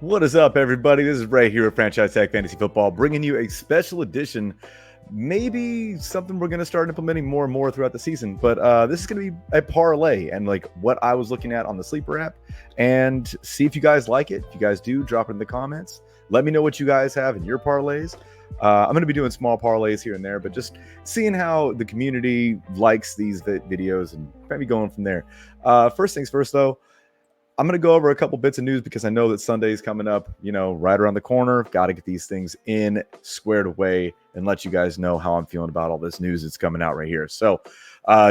What is up, everybody? This is Ray here at Franchise Tag Fantasy Football, bringing you a special edition. Maybe something we're going to start implementing more and more throughout the season. But this is going to be a parlay and like what I was looking at on the Sleeper app, and see if you guys like it. If you guys do, drop it in the comments. Let me know what you guys have in your parlays. I'm going to be doing small parlays here and there, but just seeing how the community likes these videos and maybe going from there. First things first, though. I'm going to go over a couple bits of news because I know that Sunday is coming up, right around the corner. Got to get these things in, squared away, and let you guys know how I'm feeling about all this news that's coming out right here. So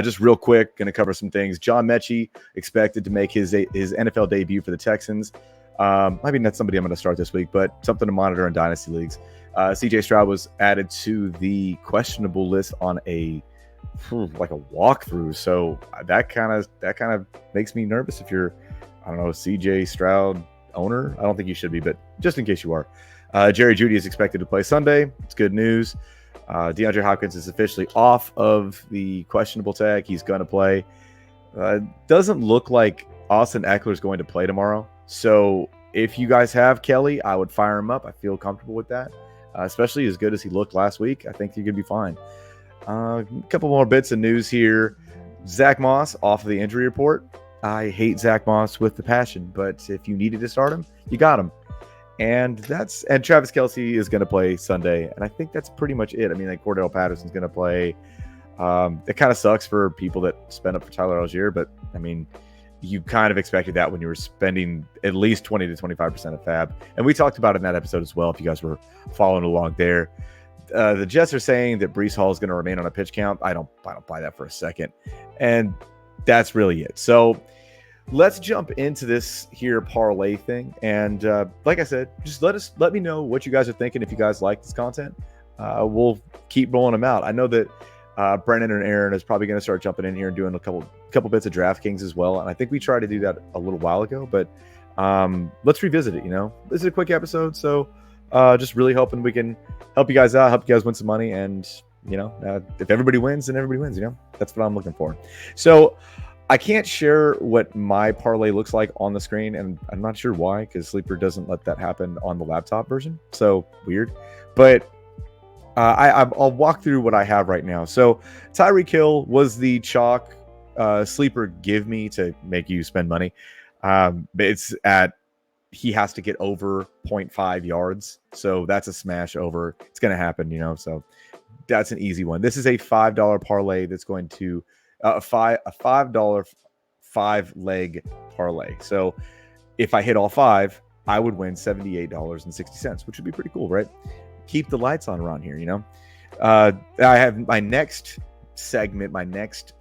just real quick, going to cover some things. John Mechie expected to make his NFL debut for the Texans. Maybe not somebody I'm going to start this week, but something to monitor in Dynasty Leagues. CJ Stroud was added to the questionable list on like a walkthrough. So that kind of makes me nervous if you're, I don't know, CJ Stroud owner. I don't think you should be, but just in case you are. Jerry Jeudy is expected to play Sunday. It's good news. DeAndre Hopkins is officially off of the questionable tag. He's going to play. Doesn't look like Austin Eckler is going to play tomorrow. So if you guys have Kelly, I would fire him up. I feel comfortable with that, especially as good as he looked last week. I think he could be fine. A couple more bits of news here. Zach Moss off of the injury report. I hate Zach Moss with the passion, but if you needed to start him, you got him. And Travis Kelce is going to play Sunday, and I think that's pretty much it. I mean, like Cordell Patterson's going to play. It kind of sucks for people that spend up for Tyler Algier, but I mean, you kind of expected that when you were spending at least 20 to 25% of fab. And we talked about it in that episode as well, if you guys were following along there. The Jets are saying that Breece Hall is going to remain on a pitch count. I don't buy that for a second. And that's really it. So let's jump into this here parlay thing. And like I said, just let me know what you guys are thinking. If you guys like this content, we'll keep rolling them out. I know that Brennan and Aaron is probably going to start jumping in here and doing a couple bits of DraftKings as well. And I think we tried to do that a little while ago, but let's revisit it. This is a quick episode, so just really hoping we can help you guys out, help you guys win some money. And if everybody wins, then everybody wins. That's what I'm looking for. So I can't share what my parlay looks like on the screen, and I'm not sure why, because Sleeper doesn't let that happen on the laptop version. So weird. But I'll walk through what I have right now. So Tyreek Hill was the chalk Sleeper give me to make you spend money. It's at, he has to get over 0.5 yards. So that's a smash over. It's going to happen, so that's an easy one. This is a $5 parlay that's going to a $5 5-leg parlay. So if I hit all five, I would win $78.60, which would be pretty cool, right? Keep the lights on around here, I have my next segment, my next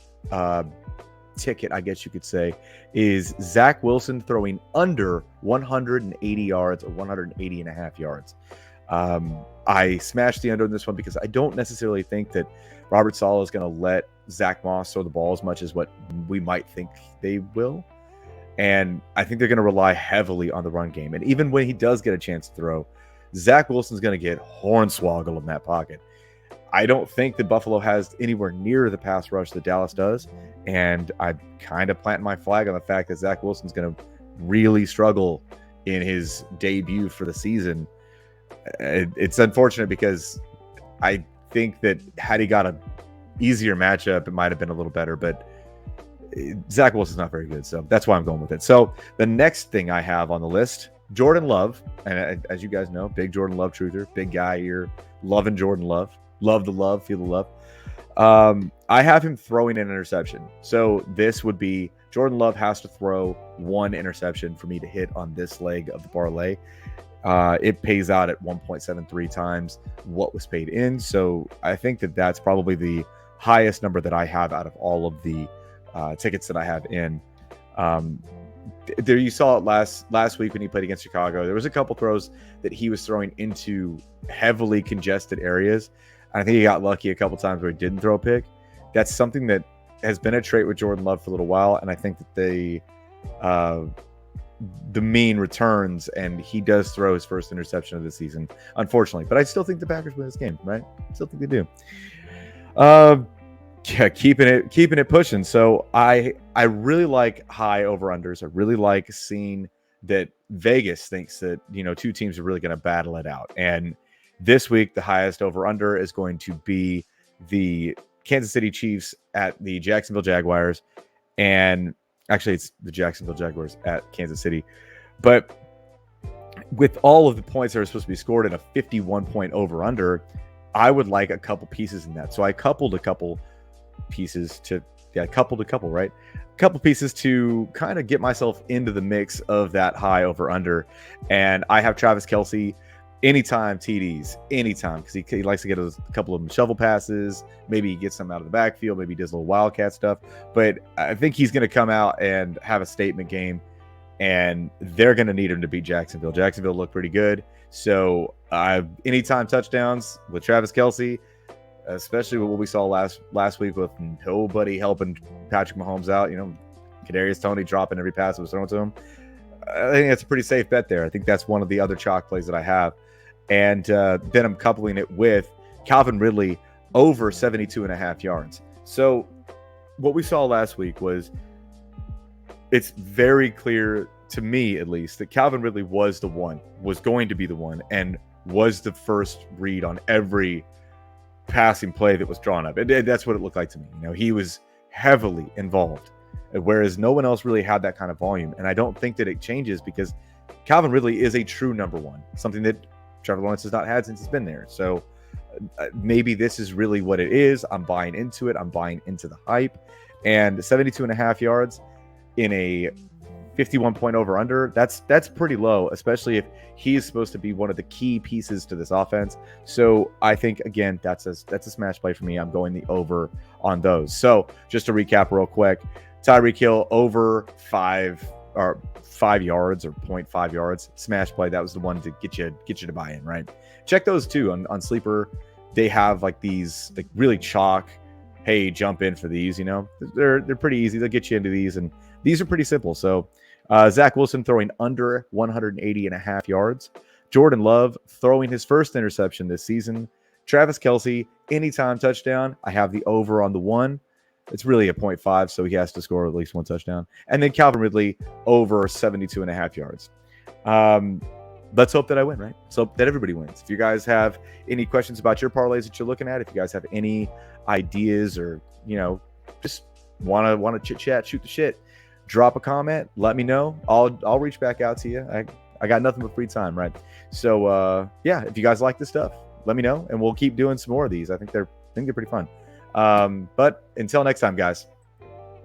ticket, I guess you could say, is Zach Wilson throwing under 180 yards or 180 and a half yards. I smashed the under in this one because I don't necessarily think that Robert Saleh is going to let Zach Moss throw the ball as much as what we might think they will. And I think they're going to rely heavily on the run game. And even when he does get a chance to throw, Zach Wilson's going to get hornswoggled in that pocket. I don't think that Buffalo has anywhere near the pass rush that Dallas does. And I kind of plant my flag on the fact that Zach Wilson's going to really struggle in his debut for the season. It's unfortunate because I think that had he got a easier matchup, it might have been a little better, but Zach Wilson's not very good. So that's why I'm going with it. So the next thing I have on the list, Jordan Love. And as you guys know, big Jordan Love truther, big guy here, loving Jordan Love. Love the love, feel the love. I have him throwing an interception. So this would be Jordan Love has to throw one interception for me to hit on this leg of the parlay. It pays out at 1.73 times what was paid in. So I think that that's probably the highest number that I have out of all of the tickets that I have in. There, you saw it last week when he played against Chicago. There was a couple throws that he was throwing into heavily congested areas. I think he got lucky a couple times where he didn't throw a pick. That's something that has been a trait with Jordan Love for a little while, and I think that the mean returns, and he does throw his first interception of the season, unfortunately. But I still think the Packers win this game, right? I still think they do. Yeah, keeping it pushing. So I really like high over unders. I really like seeing that Vegas thinks that, two teams are really going to battle it out. And this week, the highest over-under is going to be the Kansas City Chiefs at the Jacksonville Jaguars. And actually, it's the Jacksonville Jaguars at Kansas City. But with all of the points that are supposed to be scored in a 51-point over-under, I would like a couple pieces in that. So I coupled a couple pieces right? A couple pieces to kind of get myself into the mix of that high over-under. And I have Travis Kelce anytime TDs, anytime, because he likes to get a couple of shovel passes. Maybe he gets some out of the backfield. Maybe he does a little wildcat stuff. But I think he's going to come out and have a statement game, and they're going to need him to beat Jacksonville. Jacksonville looked pretty good. So anytime touchdowns with Travis Kelce, especially with what we saw last week with nobody helping Patrick Mahomes out, Kadarius Toney dropping every pass that was thrown to him. I think that's a pretty safe bet there. I think that's one of the other chalk plays that I have. And then I'm coupling it with Calvin Ridley over 72.5 yards. So what we saw last week was, it's very clear to me, at least, that Calvin Ridley was going to be the one, and was the first read on every passing play that was drawn up. That's what it looked like to me. He was heavily involved, whereas no one else really had that kind of volume. And I don't think that it changes, because Calvin Ridley is a true number one, something that Trevor Lawrence has not had since he's been there. So maybe this is really what it is. I'm buying into it. I'm buying into the hype. And 72.5 yards in a 51-point over-under, that's pretty low, especially if he is supposed to be one of the key pieces to this offense. So I think, again, that's a smash play for me. I'm going the over on those. So just to recap real quick, Tyreek Hill over 5 yards or 0.5 yards, smash play. That was the one to get you to buy in, right? Check those too on Sleeper. They have like these like really chalk, hey, jump in for these. They're pretty easy. They'll get you into these, and these are pretty simple. So Zach Wilson throwing under 180.5 yards. Jordan Love throwing his first interception this season. Travis Kelce, anytime touchdown. I have the over on the one. It's really a 0.5, so he has to score at least one touchdown. And then Calvin Ridley over 72.5 yards. Let's hope that I win, right? Let's hope that everybody wins. If you guys have any questions about your parlays that you're looking at, if you guys have any ideas, or just want to chit chat, shoot the shit, drop a comment, let me know. I'll reach back out to you. I got nothing but free time, right? So if you guys like this stuff, let me know, and we'll keep doing some more of these. I think they're pretty fun. But until next time, guys,